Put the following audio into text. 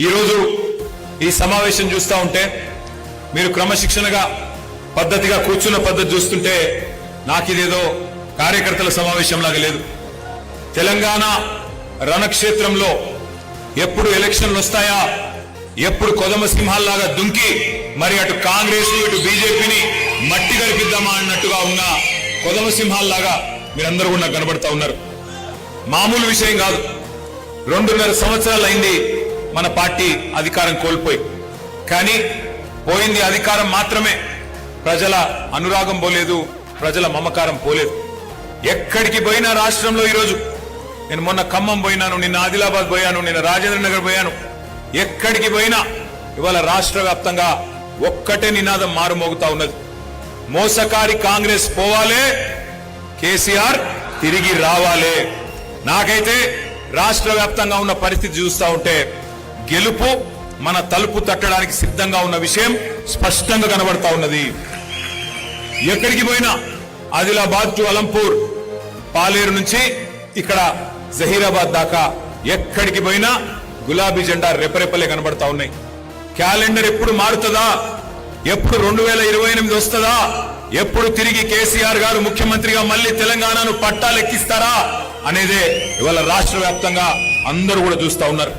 ఈరోజు ఈ సమావేశం చూస్తూ ఉంటే మీరు క్రమశిక్షణగా పద్ధతిగా కూర్చున్న పద్ధతి చూస్తుంటే నాకు ఇదేదో కార్యకర్తల సమావేశంలాగా లేదు. తెలంగాణ రణక్షేత్రంలో ఎప్పుడు ఎలక్షన్లు వస్తాయా, ఎప్పుడు కొదమ సింహాల్లాగా దుంకి మరి అటు కాంగ్రెస్ ఇటు బీజేపీని మట్టి గడిపిద్దామా అన్నట్టుగా ఉన్న కొదమ సింహాల్లాగా మీరందరూ కూడా కనబడతా ఉన్నారు. మామూలు విషయం కాదు. 2.5 సంవత్సరాలు అయింది మన పార్టీ అధికారం కోల్పోయి. కానీ పోయింది అధికారం మాత్రమే, ప్రజల అనురాగం పోలేదు, ప్రజల మమకారం పోలేదు. ఎక్కడికి పోయినా రాష్ట్రంలో ఈరోజు నేను మొన్న ఖమ్మం పోయినాను, నిన్న ఆదిలాబాద్ పోయాను, నిన్న రాజేంద్ర నగర్ పోయాను. ఎక్కడికి పోయినా ఇవాళ రాష్ట్ర వ్యాప్తంగా ఒక్కటే నినాదం మారుమోగుతా ఉన్నది. మోసకారి కాంగ్రెస్ పోవాలే, కేసీఆర్ తిరిగి రావాలే. నాకైతే రాష్ట్ర వ్యాప్తంగా ఉన్న పరిస్థితి చూస్తా ఉంటే గెలుపు మన తలుపు తట్టడానికి సిద్ధంగా ఉన్న విషయం స్పష్టంగా కనబడతా ఉన్నది. ఎక్కడికి పోయినా ఆదిలాబాద్ టు అలంపూర్, పాలేరు నుంచి ఇక్కడ జహీరాబాద్ దాకా ఎక్కడికి పోయినా గులాబీ జెండా రెపరెపలే కనబడతా ఉన్నాయి. క్యాలెండర్ ఎప్పుడు మారుతుందా, ఎప్పుడు 2028 వస్తుందా, ఎప్పుడు తిరిగి కేసీఆర్ గారు ముఖ్యమంత్రిగా మళ్ళీ తెలంగాణను పట్టాలెక్కిస్తారా అనేదే ఇవాళ రాష్ట్ర వ్యాప్తంగా అందరూ కూడా చూస్తా ఉన్నారు.